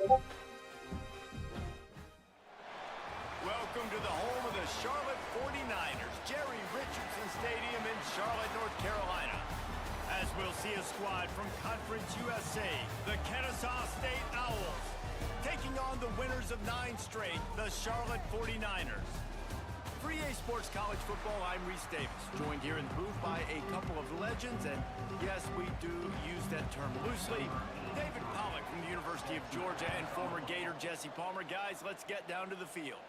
Welcome to the home of the Charlotte 49ers, Jerry Richardson Stadium in Charlotte, North Carolina. As we'll see a squad from Conference USA, the Kennesaw State Owls, taking on the winners of 9 straight, the Charlotte 49ers. For EA Sports College Football, I'm Reese Davis, joined here in the booth by a couple of legends, and yes, we do use that term loosely. David Pollack from the University of Georgia and former Gator Jesse Palmer. Guys, let's get down to the field.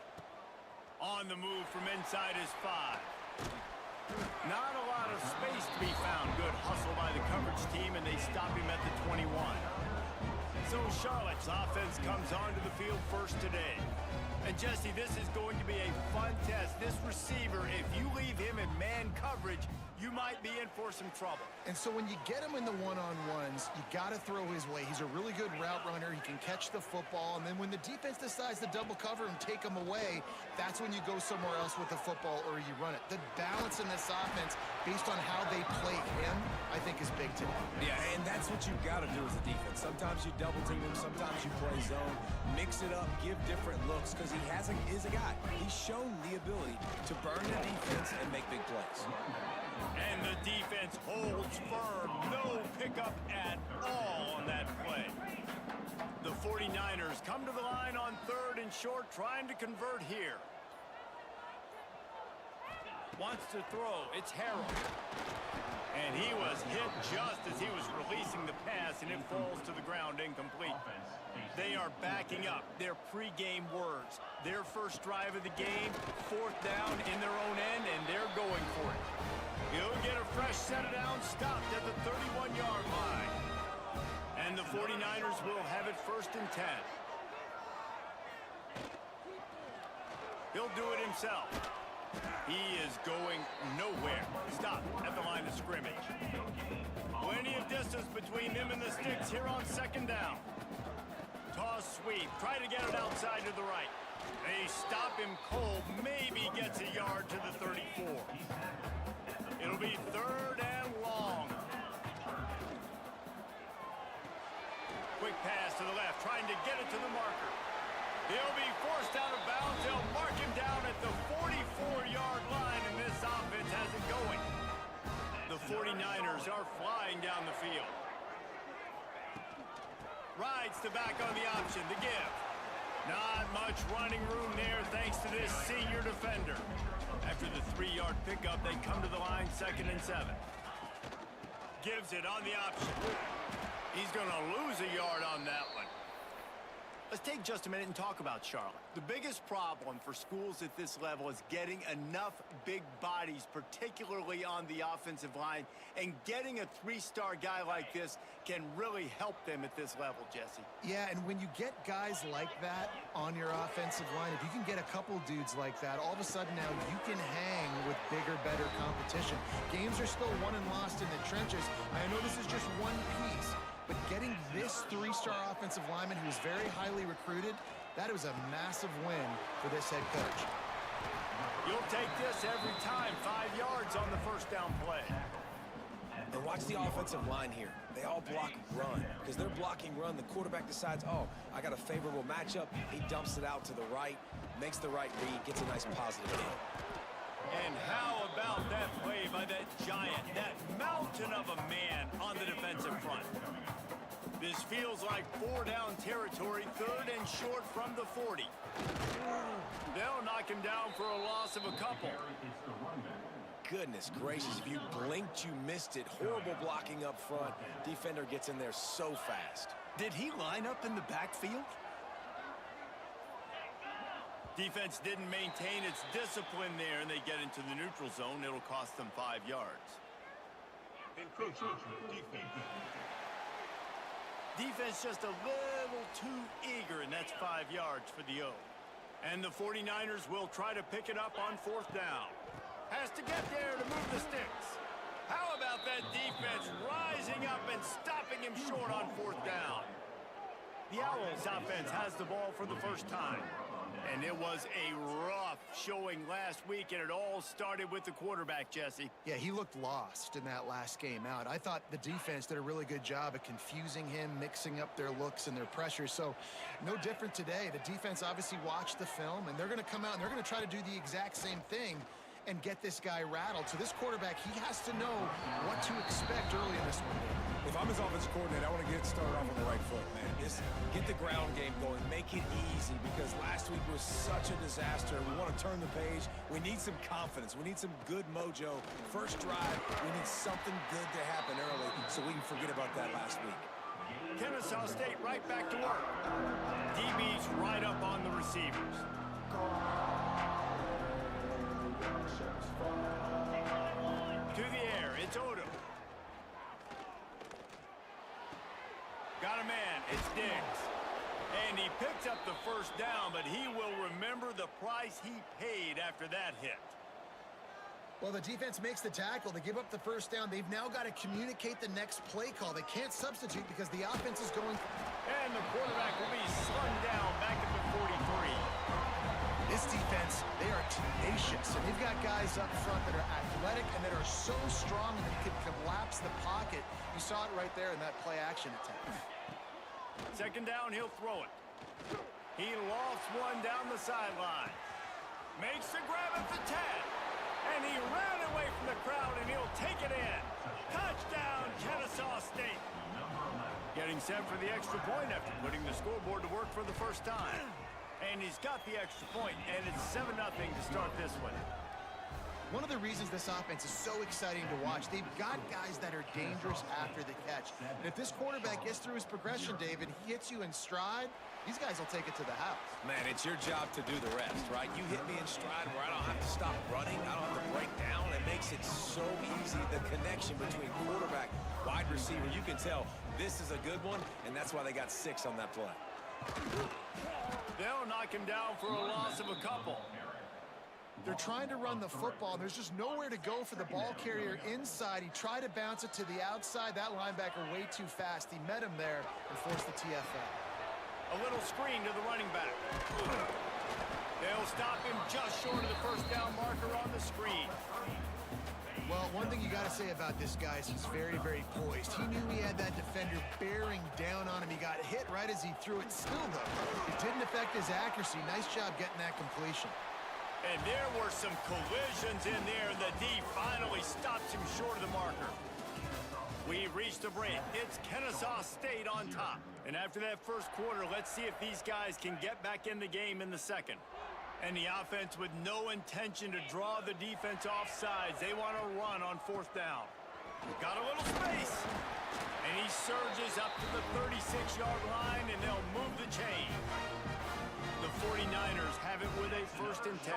On the move from inside his 5. Not a lot of space to be found. Good hustle by the coverage team, and they stop him at the 21. So Charlotte's offense comes onto the field first today. And Jesse, this is going to be a fun test. This receiver, if you leave him in man coverage, you might be in for some trouble. And so when you get him in the one-on-ones, you got to throw his way. He's a really good route runner. He can catch the football. And then when the defense decides to double cover and take him away, that's when you go somewhere else with the football or you run it. The balance in this offense, based on how they play him, I think is big today. Yeah, and that's what you've got to do as a defense. Sometimes you double team him, sometimes you play zone. Mix it up, give different looks, because he is a guy. He's shown the ability to burn the defense and make big plays. And the defense holds firm. No pickup at all on that play. The 49ers come to the line on 3rd and short, trying to convert here. Wants to throw. It's Harrell. And he was hit just as he was releasing the pass, and it falls to the ground incomplete. They are backing up their pregame words. Their first drive of the game, 4th down in their own end, and they're going for it. He'll get a fresh set of downs, stopped at the 31-yard line. And the 49ers will have it 1st and 10. He'll do it himself. He is going nowhere. Stop at the line of scrimmage. Plenty of distance between them and the sticks here on 2nd down. Toss sweep. Try to get it outside to the right. They stop him cold. Maybe gets a yard to the 34. It'll be 3rd and long. Quick pass to the left, trying to get it to the marker. He'll be forced out of bounds. They'll mark him down at the 44-yard line, and this offense has it going. The 49ers are flying down the field. Rides to back on the option, the give. Not much running room there thanks to this senior defender. After the 3-yard pickup, they come to the line 2nd and 7. Gives it on the option. He's going to lose a yard on that one. Let's take just a minute and talk about Charlotte. The biggest problem for schools at this level is getting enough big bodies, particularly on the offensive line, and getting a 3-star guy like this can really help them at this level, Jesse. Yeah, and when you get guys like that on your offensive line, if you can get a couple dudes like that, all of a sudden now you can hang with bigger, better competition. Games are still won and lost in the trenches. I know this is just one piece, but getting this 3-star offensive lineman who is very highly recruited, that was a massive win for this head coach. You'll take this every time. 5 yards on the 1st down play. And watch the offensive line here. They all block run. Because they're blocking run, the quarterback decides, oh, I got a favorable matchup. He dumps it out to the right, makes the right read, gets a nice positive gain. And how about that play by that giant, that mountain of a man on the defensive front? This feels like 4-down territory, 3rd and short from the 40. They'll knock him down for a loss of a couple. Goodness gracious, if you blinked, you missed it. Horrible blocking up front. Defender gets in there so fast. Did he line up in the backfield? Defense didn't maintain its discipline there, and they get into the neutral zone. It'll cost them 5 yards. Defense just a little too eager, and that's 5 yards for the O. And the 49ers will try to pick it up on 4th down. Has to get there to move the sticks. How about that defense rising up and stopping him short on 4th down? The Owls offense has the ball for the first time. And it was a rough showing last week, and it all started with the quarterback, Jesse. Yeah, he looked lost in that last game out. I thought the defense did a really good job of confusing him, mixing up their looks and their pressures. So no different today. The defense obviously watched the film, and they're going to come out and they're going to try to do the exact same thing and get this guy rattled. So this quarterback, he has to know what to expect early in this one. If I'm his offensive coordinator, I want to get started off on the right foot, man. Just get the ground game going. Make it easy because last week was such a disaster. We want to turn the page. We need some confidence. We need some good mojo. First drive, we need something good to happen early so we can forget about that last week. Kennesaw State right back to work. DB's right up on the receivers. To the air, it's Odom. Got a man, it's Diggs. And he picked up the first down, but he will remember the price he paid after that hit. Well, the defense makes the tackle. They give up the first down. They've now got to communicate the next play call. They can't substitute because the offense is going. And the quarterback will be slung down back at the 43. This defense, they are tenacious, and they've got guys up front that are athletic and that are so strong that he can collapse the pocket. You saw it right there in that play-action attack. Second down, he'll throw it. He lofts one down the sideline. Makes the grab at the 10. And he ran away from the crowd, and he'll take it in. Touchdown, Kennesaw State. Getting set for the extra point after putting the scoreboard to work for the first time. And he's got the extra point, and it's 7-0 to start this one. One of the reasons this offense is so exciting to watch, they've got guys that are dangerous after the catch. And if this quarterback gets through his progression, David, he hits you in stride, these guys will take it to the house. Man, it's your job to do the rest, right? You hit me in stride where I don't have to stop running. I don't have to break down. It makes it so easy. The connection between quarterback, wide receiver, you can tell this is a good one, and that's why they got 6 on that play. They'll knock him down for a loss of a couple. They're trying to run the football. There's just nowhere to go for the ball carrier inside. He tried to bounce it to the outside. That linebacker way too fast. He met him there and forced the TFL. A little screen to the running back. They'll stop him just short of the first down marker on the screen. Well, one thing you got to say about this guy is he's very, very poised. He knew he had that defender bearing down on him. He got hit right as he threw it. Still, though, it didn't affect his accuracy. Nice job getting that completion. And there were some collisions in there, and the D finally stops him short of the marker. We've reached a break. It's Kennesaw State on top. And after that first quarter, let's see if these guys can get back in the game in the second. And the offense with no intention to draw the defense off sides. They want to run on fourth down. Got a little space. And he surges up to the 36-yard line, and they'll move the chain. The 49ers have it with a 1st and 10.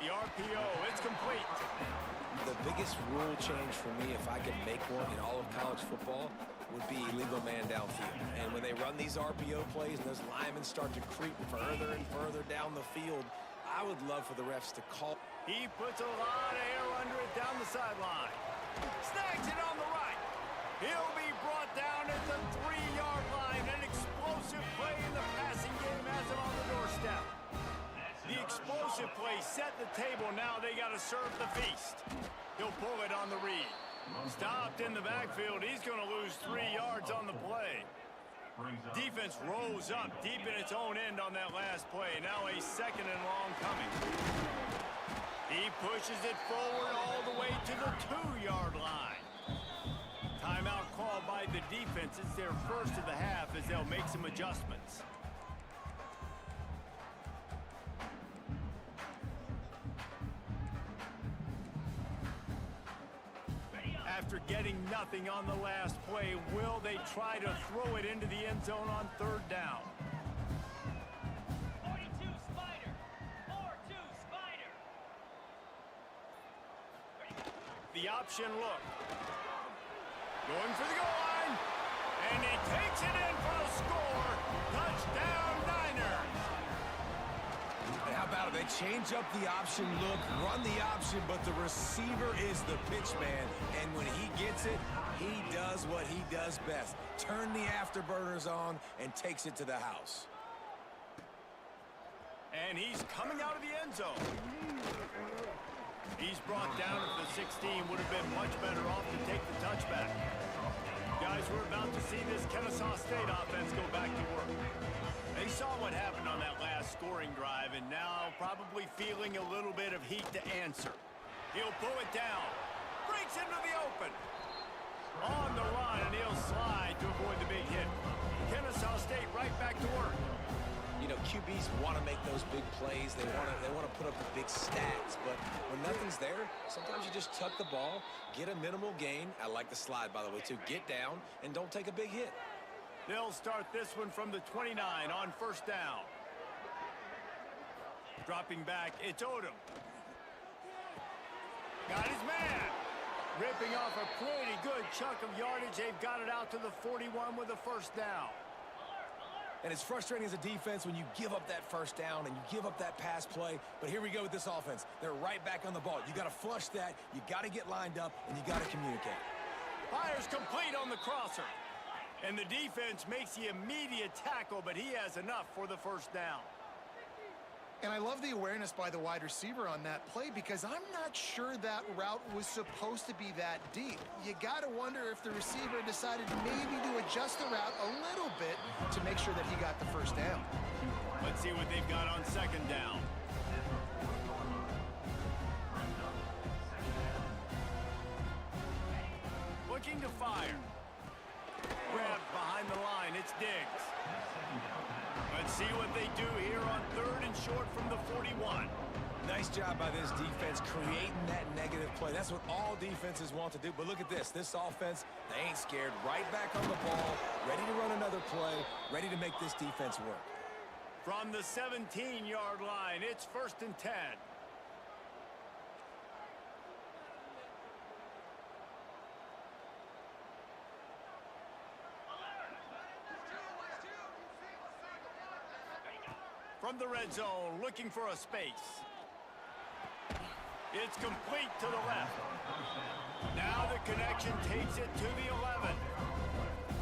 The RPO, it's complete. The biggest rule change for me, if I could make one in all of college football, would be illegal man downfield. And when they run these RPO plays and those linemen start to creep further and further down the field, I would love for the refs to call. He puts a lot of air under it down the sideline. Snags it on the right. He'll be brought down at the 3-yard line. An explosive play in the passing game has him on the doorstep. The explosive play set the table. Now they got to serve the feast. He'll pull it on the read. Stopped in the backfield. He's going to lose 3 yards on the play. Defense rose up deep in its own end on that last play. Now a 2nd and long coming. He pushes it forward all the way to the 2-yard line. Timeout called by the defense. It's their first of the half as they'll make some adjustments. After getting nothing on the last play, will they try to throw it into the end zone on 3rd down? 42 Spider. 4-2 Spider. The option look. Going for the goal line. And he takes it in for the score. Touchdown, Niners. And how about it? They change up the option look, run the option, but the receiver is the pitch man. And when he gets it, He does what he does best. Turn the afterburners on and takes it to the house. And he's coming out of the end zone. He's brought down at the 16. Would have been much better off to take the touchback. Guys, we're about to see this Kennesaw State offense go back to work. They saw what happened on that last scoring drive, and now probably feeling a little bit of heat to answer. He'll pull it down. Breaks into the open. On the run, and he'll slide to avoid the big hit. Kennesaw State right back to work. You know, QBs want to make those big plays. They want to put up the big stats. But when nothing's there, sometimes you just tuck the ball, get a minimal gain. I like the slide, by the way, too. Get down and don't take a big hit. They'll start this one from the 29 on first down. Dropping back, it's Odom. Got his man. Ripping off a pretty good chunk of yardage. They've got it out to the 41 with a first down. And it's frustrating as a defense when you give up that first down and you give up that pass play. But here we go with this offense. They're right back on the ball. You got to flush that. You got to get lined up, and you got to communicate. Fires complete on the crosser. And the defense makes the immediate tackle, but he has enough for the first down. And I love the awareness by the wide receiver on that play because I'm not sure that route was supposed to be that deep. You got to wonder if the receiver decided maybe to adjust the route a little bit to make sure that he got the first down. Let's see what they've got on second down. Looking to fire. Grabbed behind the line, it's Diggs. Let's see what they do here on third and short from the 41. Nice job by this defense creating that negative play. That's what all defenses want to do. But look at this. This offense, they ain't scared. Right back on the ball, ready to run another play, ready to make this defense work. From the 17-yard line, it's first and 10. From the red zone, looking for a space. It's complete to the left. Now the connection takes it to the 11.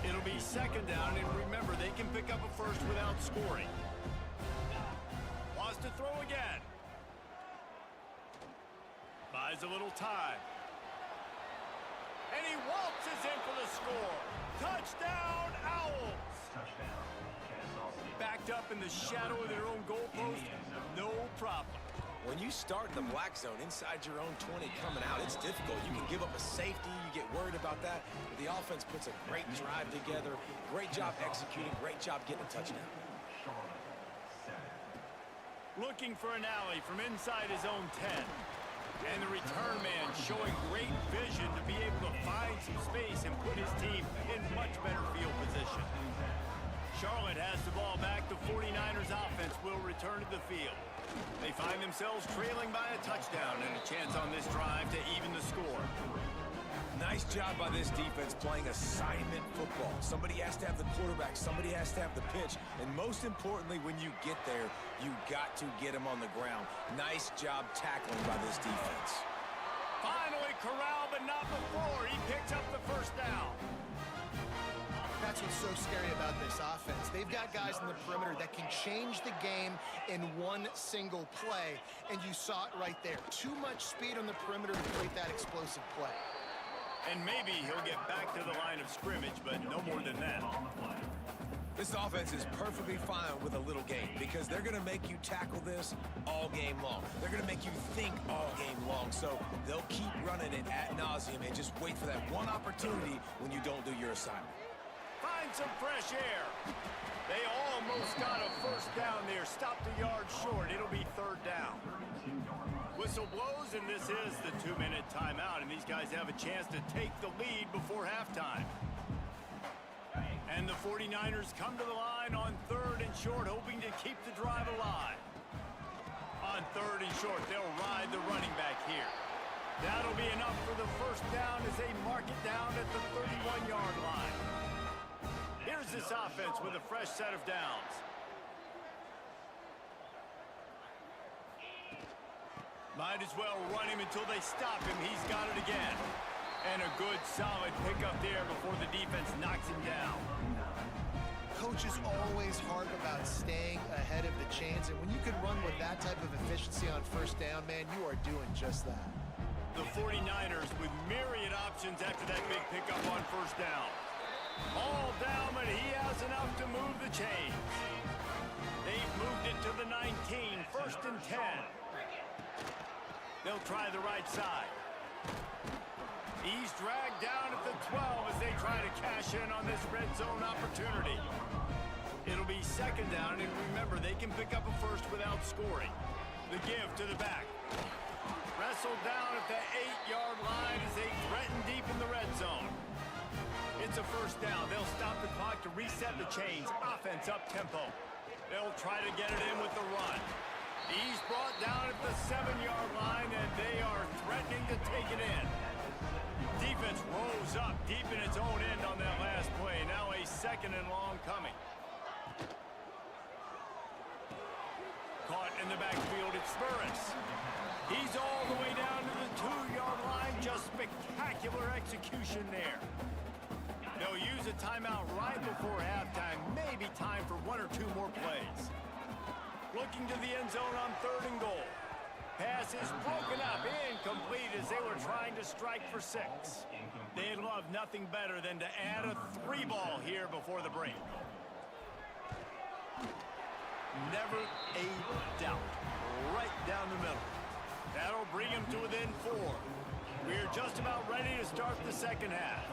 It'll be second down, and remember, they can pick up a first without scoring. Wants to throw again. Buys a little time. And he waltzes in for the score. Touchdown, Owls! Backed up in the shadow of their own goalpost, no problem. When you start the black zone inside your own 20 coming out, it's difficult. You can give up a safety, you get worried about that. But the offense puts a great drive together, great job executing, great job getting a touchdown. Looking for an alley from inside his own 10. And the return man showing great vision to be able to find some space and put his team in much better field position. Charlotte has the ball back. The 49ers offense will return to the field. They find themselves trailing by a touchdown and a chance on this drive to even the score. Nice job by this defense playing assignment football. Somebody has to have the quarterback, somebody has to have the pitch, and most importantly, when you get there, you got to get him on the ground. Nice job tackling by this defense. Finally corralled, but not before. He picks up the first down. That's what's so scary about this offense. They've got guys in the perimeter that can change the game in one single play, and you saw it right there. Too much speed on the perimeter to create that explosive play. And maybe he'll get back to the line of scrimmage, but no more than that. This offense is perfectly fine with a little game because they're going to make you tackle this all game long. They're going to make you think all game long, so they'll keep running it ad nauseum and just wait for that one opportunity when you don't do your assignment. Find some fresh air. They almost got a first down there. Stopped a yard short. It'll be third down. Whistle blows, and this is the 2-minute timeout, and these guys have a chance to take the lead before halftime. And the 49ers come to the line on third and short, hoping to keep the drive alive. On third and short, they'll ride the running back here. That'll be enough for the first down as they mark it down at the 31-yard line. Here's this offense with a fresh set of downs. Might as well run him until they stop him. He's got it again. And a good, solid pickup there before the defense knocks him down. Coach is always hard about staying ahead of the chains, and when you can run with that type of efficiency on first down, man, you are doing just that. The 49ers with myriad options after that big pickup on first down. All down, but he has enough to move the chains. They've moved it to the 19, 1st and 10. They'll try the right side. He's dragged down at the 12 as they try to cash in on this red zone opportunity. It'll be 2nd down, and remember, they can pick up a first without scoring. The give to the back. Wrestled down at the 8-yard line as they threaten deep in the red zone. It's a first down. They'll stop the clock to reset the chains. Offense up tempo. They'll try to get it in with the run. He's brought down at the 7-yard line, and they are threatening to take it in. Defense rose up deep in its own end on that last play. Now a 2nd and long coming. Caught in the backfield, it's Burris. He's all the way down to the 2-yard line. Just spectacular execution there. They'll use a timeout right before halftime. Maybe time for 1 or 2 more plays. Looking to the end zone on 3rd and goal. Pass is broken up, incomplete as they were trying to strike for 6. They'd love nothing better than to add a 3 ball here before the break. Never a doubt. Right down the middle. That'll bring him to within 4. We're just about ready to start the 2nd half.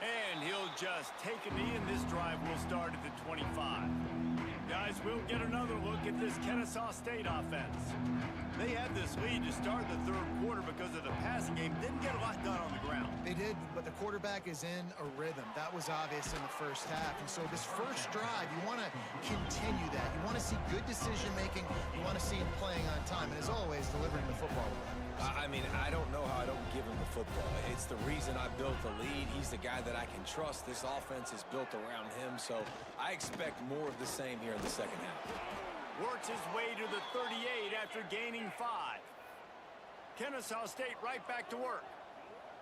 And he'll just take a knee, and this drive will start at the 25. Guys, we'll get another look at this Kennesaw State offense. They had this lead to start the 3rd quarter because of the passing game. Didn't get a lot done on the ground. They did, but the quarterback is in a rhythm. That was obvious in the first half. And so this first drive, you want to continue that. You want to see good decision-making. You want to see him playing on time. And as always, delivering the football. I mean, I don't know how I don't give him the football. It's the reason I built the lead. He's the guy that I can trust. This offense is built around him, so I expect more of the same here in the 2nd half. Works his way to the 38 after gaining 5. Kennesaw State right back to work.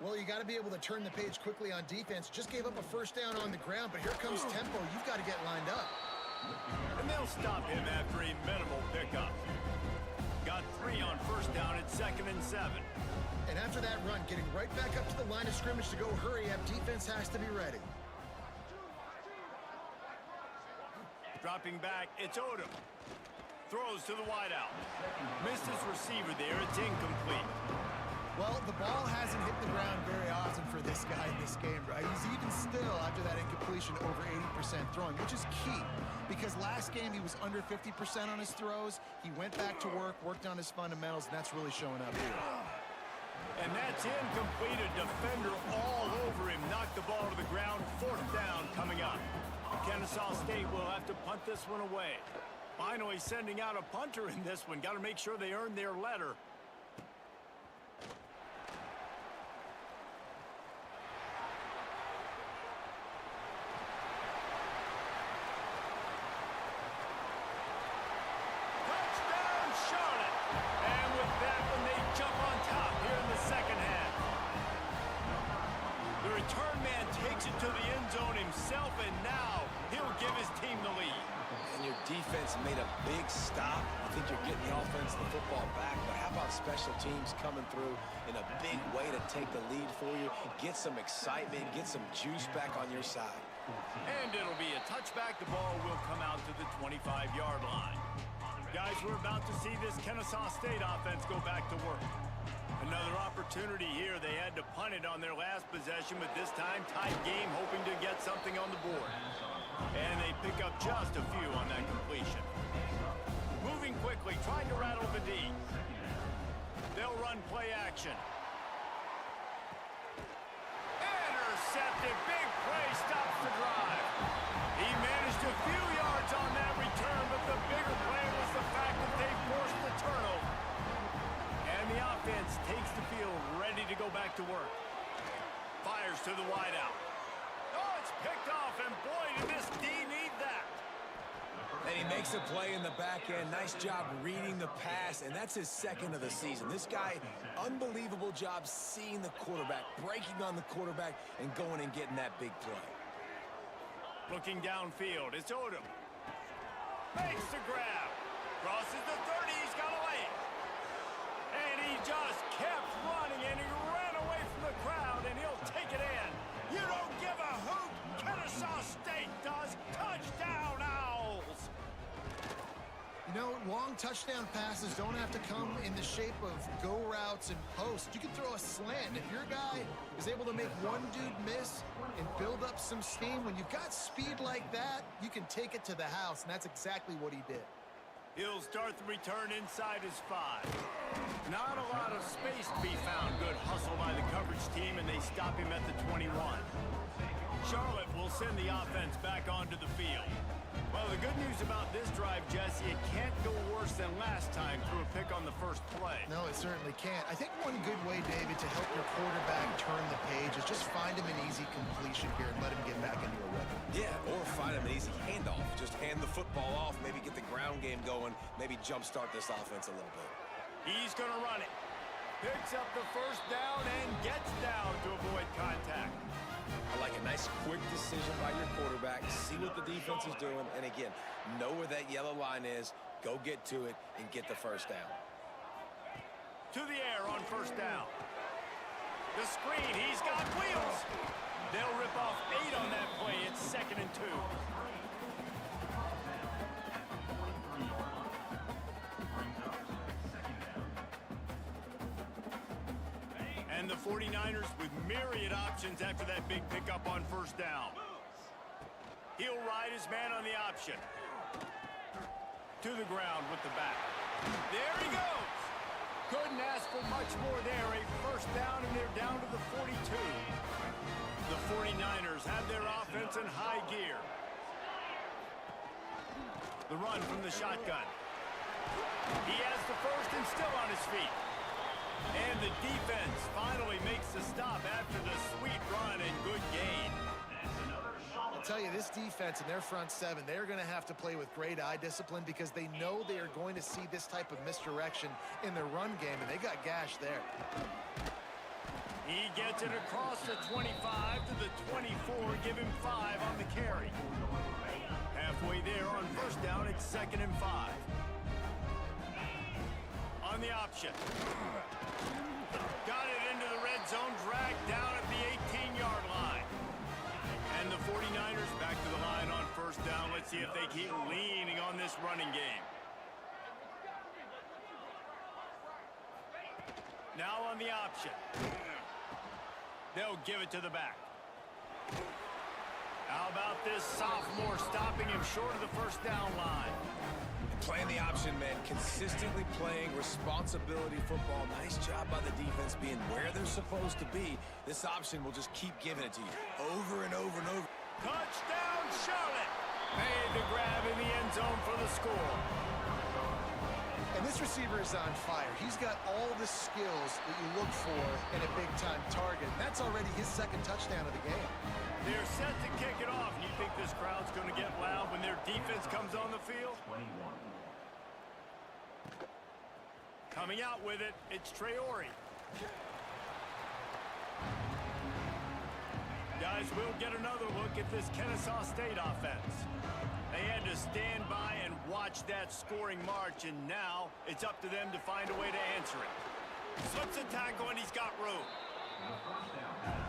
Well, you got to be able to turn the page quickly on defense. Just gave up a first down on the ground, but here comes tempo. You've got to get lined up. And they'll stop him after a minimal pickup. Got 3 on first down at 2nd and 7. And after that run, getting right back up to the line of scrimmage to go hurry up, defense has to be ready. Dropping back, it's Odom. Throws to the wideout. Missed his receiver there, it's incomplete. Well, the ball hasn't hit the ground very often for this guy in this game, right? He's even still, after that incompletion, over 80% throwing, which is key. Because last game, he was under 50% on his throws. He went back to work, worked on his fundamentals, and that's really showing up here. And that's incomplete. A defender all over him. Knocked the ball to the ground. 4th down coming up. Kennesaw State will have to punt this one away. Finally sending out a punter in this one. Got to make sure they earn their letter. Touchdown, Charlotte! And with that one, they jump on top here in the 2nd half. The return man takes it to the end zone himself, and now he'll give his team the lead. And your defense made a big stop. I think you're getting the offense the football back, but how about special teams coming through in a big way to take the lead for you? Get some excitement, get some juice back on your side. And it'll be a touchback. The ball will come out to the 25-yard line. Guys, we're about to see this Kennesaw State offense go back to work. Another opportunity here. They had to punt it on their last possession, but this time tight game, hoping to get something on the board. And they pick up just a few on that completion. Moving quickly, trying to rattle the D. They'll run play action. Intercepted. Big play stops the drive. He managed a few yards on that return, but the bigger play was the fact that they forced the turnover. And the offense takes the field, ready to go back to work. Fires to the wideout. Oh, it's picked off, and boy, did this D need that. And he makes a play in the back end. Nice job reading the pass, and that's his second of the season. This guy, unbelievable job seeing the quarterback, breaking on the quarterback, and going and getting that big play. Looking downfield, it's Odom. Makes the grab. Crosses the 30, he's got away. And he just kept running, and he ran away from the crowd, and he'll take it in. You don't give a hoot. Kennesaw State does. Touchdown, Owls. You know, long touchdown passes don't have to come in the shape of go routes and posts. You can throw a slant. If your guy is able to make one dude miss and build up some steam, when you've got speed like that, you can take it to the house, and that's exactly what he did. He'll start the return inside his 5. Not a lot of space to be found. Good hustle by the coverage team, and they stop him at the 21. Charlotte will send the offense back onto the field. Well, the good news about this drive, Jesse, it can't go worse than last time through a pick on the first play. No, it certainly can't. I think one good way, David, to help your quarterback turn the page is just find him an easy completion here and let him get back into a rhythm. Yeah, or find him an easy handoff. Just hand the football off, maybe get the ground game going, maybe jumpstart this offense a little bit. He's going to run it. Picks up the first down and gets down to avoid contact. I like a nice quick decision by your quarterback, see what the defense is doing, and again, know where that yellow line is, go get to it, and get the first down. To the air on first down. The screen, he's got wheels. They'll rip off 8 on that play. It's 2nd and 2. And the 49ers with myriad options after that big pickup on first down. He'll ride his man on the option. To the ground with the back. There he goes. Couldn't ask for much more there. A first down, and they're down to the 42. The 49ers have their offense in high gear. The run from the shotgun. He has the first and still on his feet. And the defense finally makes the stop after the sweet run and good gain. I'll tell you, this defense and their front 7, they're going to have to play with great eye discipline because they know they are going to see this type of misdirection in their run game, and they got gashed there. He gets it across the 25 to the 24, give him 5 on the carry. Halfway there on first down, it's 2nd and 5. On the option. Got it into the red zone, dragged down at the 18-yard line. And the 49ers back to the line on first down. Let's see if they keep leaning on this running game. Now on the option. They'll give it to the back. How about this sophomore stopping him short of the first down line? Playing the option, man. Consistently playing responsibility football. Nice job by the defense being where they're supposed to be. This option will just keep giving it to you over and over and over. Touchdown, Charlotte! Made the grab in the end zone for the score. And this receiver is on fire. He's got all the skills that you look for in a big-time target. And that's already his 2nd touchdown of the game. They're set to kick it off. You think this crowd's going to get loud when their defense comes on the field? Coming out with it, it's Traore. Guys, we'll get another look at this Kennesaw State offense. They had to stand by and watch that scoring march, and now it's up to them to find a way to answer it. Slips a tackle, and he's got room.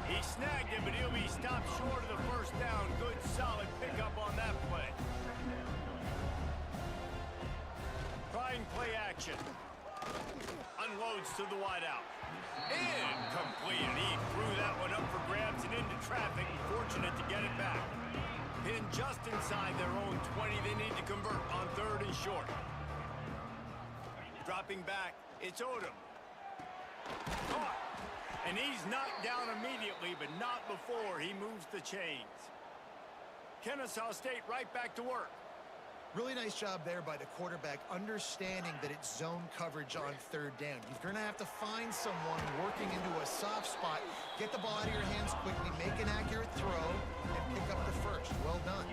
He snagged him, but he'll be stopped short of the first down. Good, solid pickup on that play. Trying play action. Unloads to the wideout. Incomplete. He threw that one up for grabs and into traffic. Fortunate to get it back. Pinned just inside their own 20. They need to convert on 3rd and short. Dropping back, it's Odom. Caught. And he's knocked down immediately, but not before he moves the chains. Kennesaw State right back to work. Really nice job there by the quarterback, understanding that it's zone coverage on 3rd down. You're going to have to find someone working into a soft spot, get the ball out of your hands quickly, make an accurate throw, and pick up the first. Well done.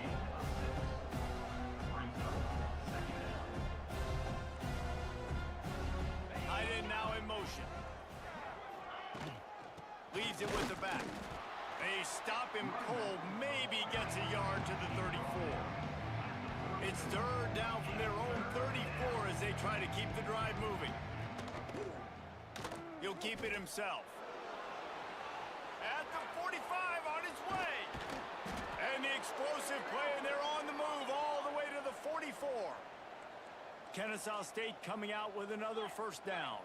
Leaves it with the back. They stop him cold, maybe gets a yard to the 34. It's third down from their own 34 as they try to keep the drive moving. He'll keep it himself. At the 45 on his way. And the explosive play, and they're on the move all the way to the 44. Kennesaw State coming out with another first down.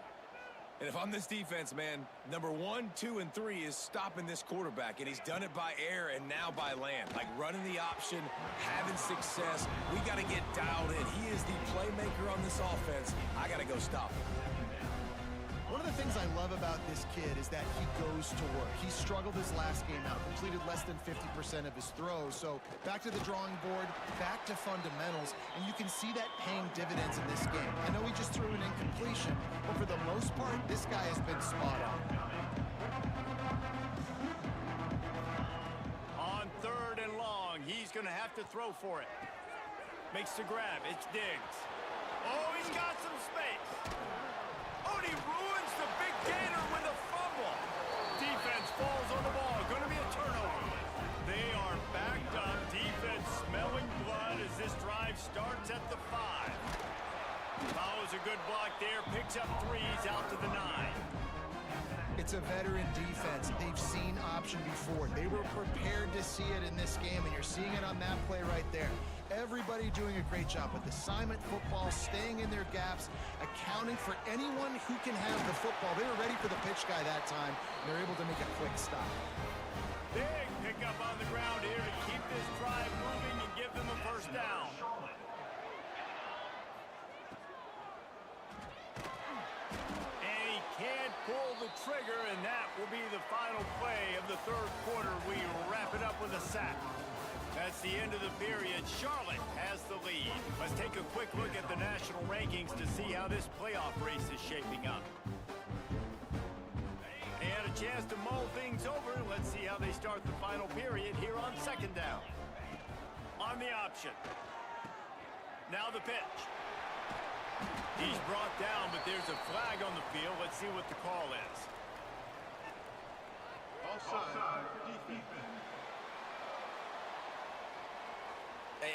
And if I'm this defense, man, number 1, 2, and 3 is stopping this quarterback, and he's done it by air and now by land. Like running the option, having success. We got to get dialed in. He is the playmaker on this offense. I got to go stop him. One of the things I love about this kid is that he goes to work. He struggled his last game out, completed less than 50% of his throws. So back to the drawing board, back to fundamentals, and you can see that paying dividends in this game. I know he just threw an incompletion, but for the most part, this guy has been spot on. On third and long, he's going to have to throw for it. Makes the grab. It's Diggs. Oh, he's got some space. Oh, and he ruins the big gainer with a fumble. Defense falls on the ball. Going to be a turnover. They are backed up. Defense smelling blood as this drive starts at the 5. Follows a good block there. Picks up 3s out to the 9. It's a veteran defense. They've seen option before. They were prepared to see it in this game, and you're seeing it on that play right there. Everybody doing a great job with assignment football, staying in their gaps, accounting for anyone who can have the football. They were ready for the pitch guy that time, and they're able to make a quick stop. Big pickup on the ground here to keep this drive moving and give them a first down. And he can't pull the trigger, and that will be the final play of the third quarter. We wrap it up with a sack. That's the end of the period. Charlotte has the lead. Let's take a quick look at the national rankings to see how this playoff race is shaping up. They had a chance to mull things over. Let's see how they start the final period here on second down. On the option. Now the pitch. He's brought down, but there's a flag on the field. Let's see what the call is. Offside. Defense.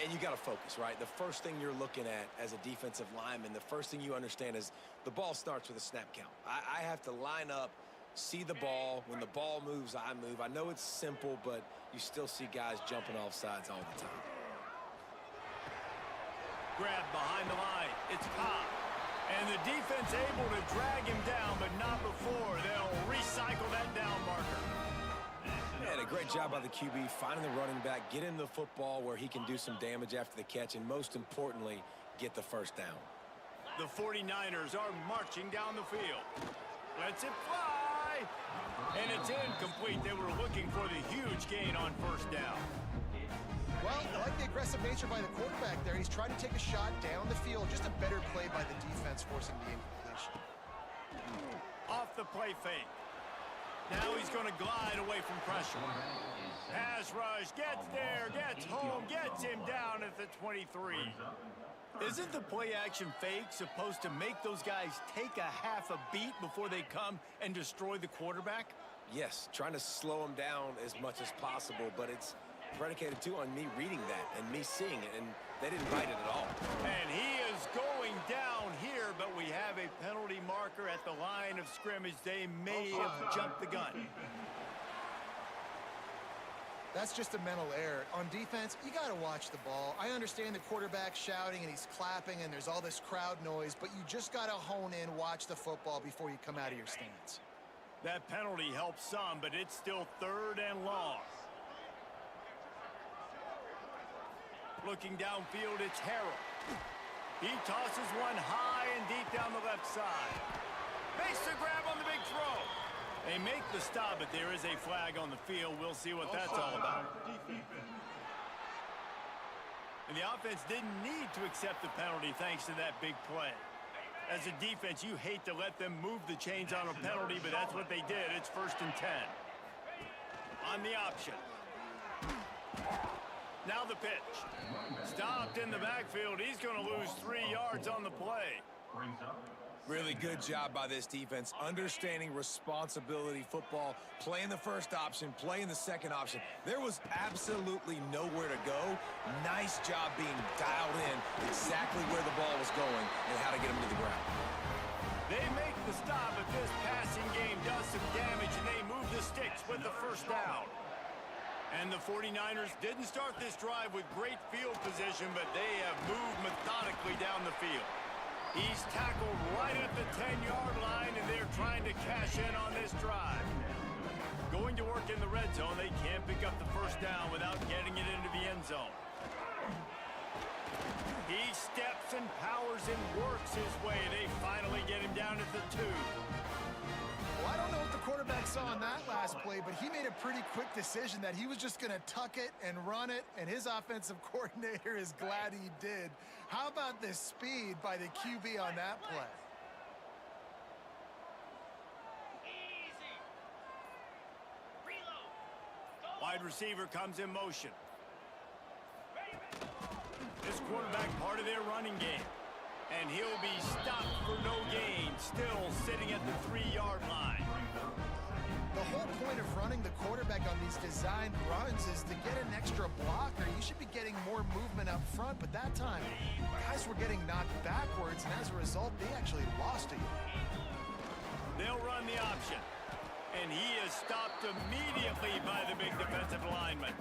And you got to focus, right? The first thing you're looking at as a defensive lineman, the first thing you understand is the ball starts with a snap count. I have to line up, see the ball. When the ball moves, I move. I know it's simple, but you still see guys jumping off sides all the time. Grab behind the line. It's Cobb. And the defense able to drag him down, but not before. They'll recycle that down marker. And a great job by the QB finding the running back, getting the football where he can do some damage after the catch, and most importantly, get the first down. The 49ers are marching down the field. Lets it fly. And it's incomplete. They were looking for the huge gain on first down. Well, I like the aggressive nature by the quarterback there. He's trying to take a shot down the field. Just a better play by the defense forcing the incompletion. Off the play fake. Now he's going to glide away from pressure. Pass rush, gets there, gets home, gets him down at the 23. Isn't the play action fake supposed to make those guys take a half a beat before they come and destroy the quarterback? Yes, trying to slow him down as much as possible, but it's predicated too on me reading that and me seeing it, and they didn't bite it at all. And he is going down here, but we have a penalty marker at the line of scrimmage. They may have jumped the gun. That's just a mental error. On defense, you got to watch the ball. I understand the quarterback shouting and he's clapping and there's all this crowd noise, but you just got to hone in, watch the football before you come out of your stance. That penalty helps some, but it's still third and long. Looking downfield, it's Harrell. He tosses one high and deep down the left side. Makes the grab on the big throw. They make the stop, but there is a flag on the field. We'll see what that's all about. And the offense didn't need to accept the penalty thanks to that big play. As a defense, you hate to let them move the chains on a penalty, but that's what they did. It's 1st and 10. On the option. Now the pitch. Stopped in the backfield. He's going to lose 3 yards on the play. Really good job by this defense, understanding responsibility football, playing the first option, playing the second option. There was absolutely nowhere to go. Nice job being dialed in exactly where the ball was going and how to get him to the ground. They make the stop, but this passing game does some damage, and they move the sticks with the first down. And the 49ers didn't start this drive with great field position, but they have moved methodically down the field. He's tackled right at the 10-yard line, and they're trying to cash in on this drive. Going to work in the red zone, they can't pick up the first down without getting it into the end zone. He steps and powers and works his way. They finally get him down at the 2. Well, I don't know what the quarterback saw on that last play, but he made a pretty quick decision that he was just going to tuck it and run it, and his offensive coordinator is glad he did. How about the speed by the QB on that play? Easy. Reload. Go. Wide receiver comes in motion. Ready. This quarterback part of their running game. And he'll be stopped for no gain, still sitting at the 3-yard line. The whole point of running the quarterback on these designed runs is to get an extra blocker. You should be getting more movement up front, but that time, guys were getting knocked backwards, and as a result, they actually lost it. They'll run the option. And he is stopped immediately by the big defensive lineman.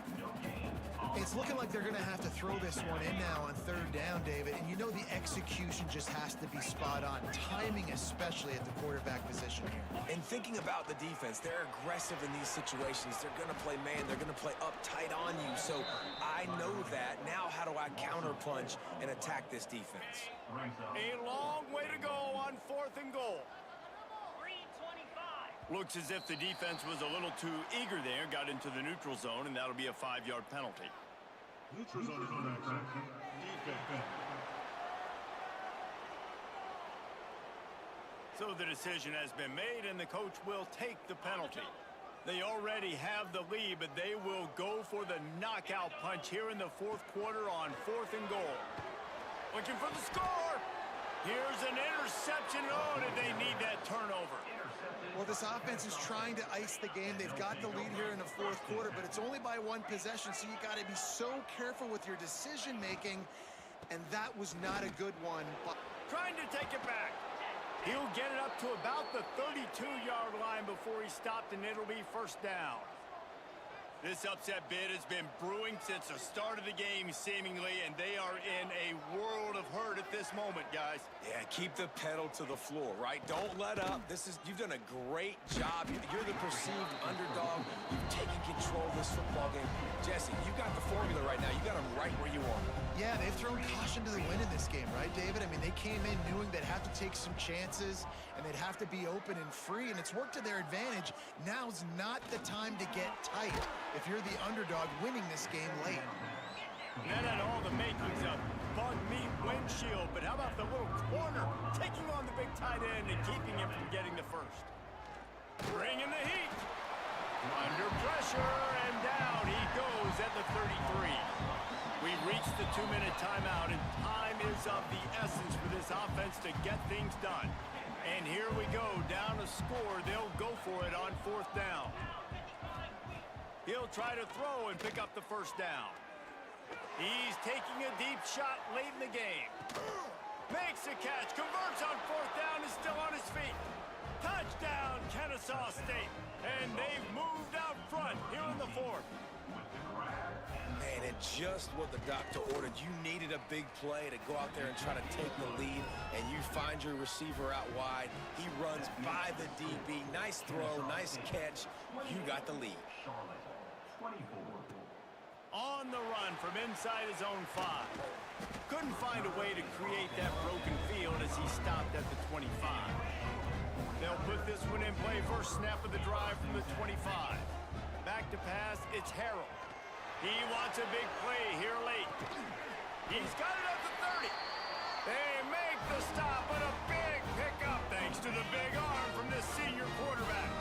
It's looking like they're going to have to throw this one in now on third down, David. And you know the execution just has to be spot on. Timing especially at the quarterback position here. And thinking about the defense, they're aggressive in these situations. They're going to play man. They're going to play uptight on you. So I know that. Now how do I counterpunch and attack this defense? A long way to go on 4th and goal. 325. Looks as if the defense was a little too eager there, got into the neutral zone, and that'll be a 5-yard penalty. Neutral zone is on action. Defense. So the decision has been made, and the coach will take the penalty. They already have the lead, but they will go for the knockout punch here in the 4th quarter on 4th and goal. Looking for the score. Here's an interception. Oh, did they need that turnover? Well, this offense is trying to ice the game. They've got the lead here in the 4th quarter, but it's only by 1 possession, so you got to be so careful with your decision-making, and that was not a good one. But Trying to take it back. He'll get it up to about the 32-yard line before he's stopped, and it'll be first down. This upset bid has been brewing since the start of the game, seemingly, and they are in a world of hurt at this moment, guys. Yeah, keep the pedal to the floor, right? Don't let up. You've done a great job. You're the perceived underdog. You've taken control of this football game. Jesse, you got the formula right now. You got them right where you want them. yeah, they've thrown caution to the wind in this game, right, David? I mean, they came in knowing they'd have to take some chances, and they'd have to be open and free, and it's worked to their advantage. Now's not the time to get tight if you're the underdog winning this game late. That had all the makings of bug meat windshield, but how about the little corner taking on the big tight end and keeping him from getting the first? Bringing the heat. Under pressure, and down he goes at the 33. We've reached the 2-minute timeout, and time is of the essence for this offense to get things done. And here we go, down a score. They'll go for it on 4th down. He'll try to throw and pick up the first down. He's taking a deep shot late in the game. Makes a catch, converts on 4th down, is still on his feet. Touchdown, Kennesaw State. And they've moved out front here in the 4th. Man, it's just what the doctor ordered. You needed a big play to go out there and try to take the lead, and you find your receiver out wide. He runs by the DB. Nice throw, nice catch. You got the lead. On the run from inside his own 5. Couldn't find a way to create that broken field as he stopped at the 25. They'll put this one in play. First snap of the drive from the 25. Back to pass, it's Harrell. He wants a big play here late. He's got it at the 30. They make the stop, but a big pickup thanks to the big arm from this senior quarterback.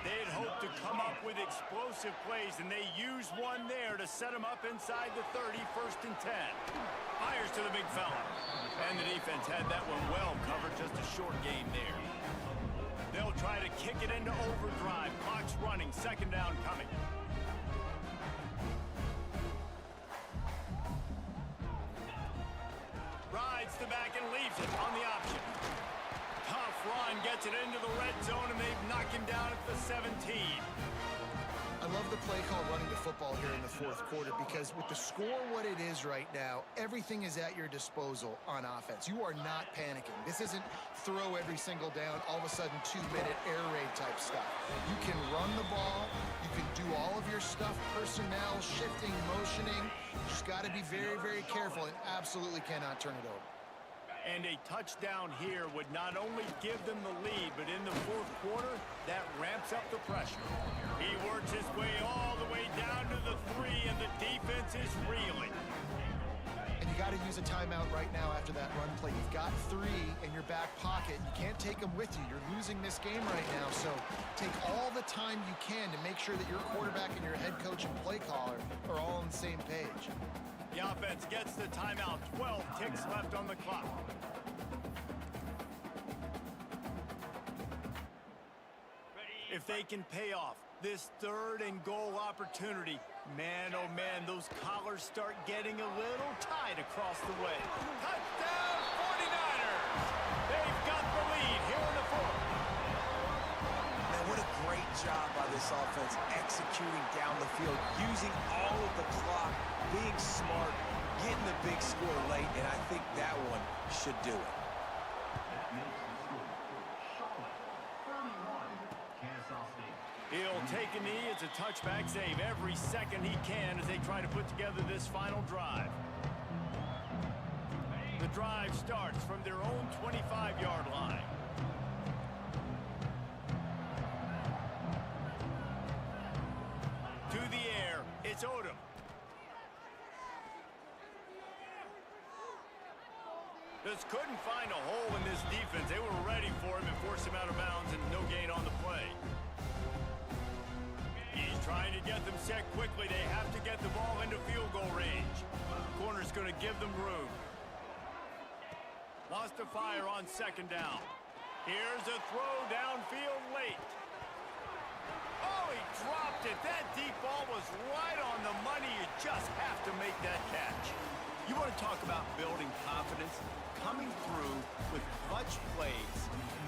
They'd hoped to come up with explosive plays, and they use one there to set them up inside the 30, 1st and 10. Fires to the big fella. And the defense had that one well covered, just a short game there. They'll try to kick it into overdrive. Clock's running, 2nd down coming. Rides the back and leaves it on the option. Tough run, gets it into the red zone, and they've knocked him down at the 17. I love the play call running the football here in the 4th quarter because with the score what it is right now, everything is at your disposal on offense. You are not panicking. This isn't throw every single down, all of a sudden 2-minute air raid type stuff. You can run the ball. You can do all of your stuff, personnel, shifting, motioning. You just got to be very, very careful and absolutely cannot turn it over. And a touchdown here would not only give them the lead, but in the 4th quarter, that ramps up the pressure. He works his way all the way down to the 3, and the defense is reeling. And you got to use a timeout right now after that run play. You've got 3 in your back pocket. You can't take them with you. You're losing this game right now, so take all the time you can to make sure that your quarterback and your head coach and play caller are all on the same page. The offense gets the timeout. 12 ticks left on the clock. If they can pay off this 3rd and goal opportunity, man, oh man, those collars start getting a little tight across the way. Touchdown 49ers! They've got the lead here in the 4th. Man, what a great job by this offense executing down the field, using all of the clock, being smart, getting the big score late, and I think that one should do it. He'll take a knee. It's a touchback save every second he can as they try to put together this final drive. The drive starts from their own 25-yard line. To the air, it's Odom. Just couldn't find a hole in this defense. They were ready for him and forced him out of bounds, and no gain on the play. He's trying to get them set quickly. They have to get the ball into field goal range. Corner's going to give them room. Wants to fire on 2nd down. Here's a throw downfield late. Oh, he dropped it. That deep ball was right on the money. You just have to make that catch. You want to talk about building confidence? Coming through with clutch plays,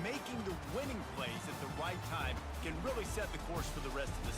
making the winning plays at the right time can really set the course for the rest of the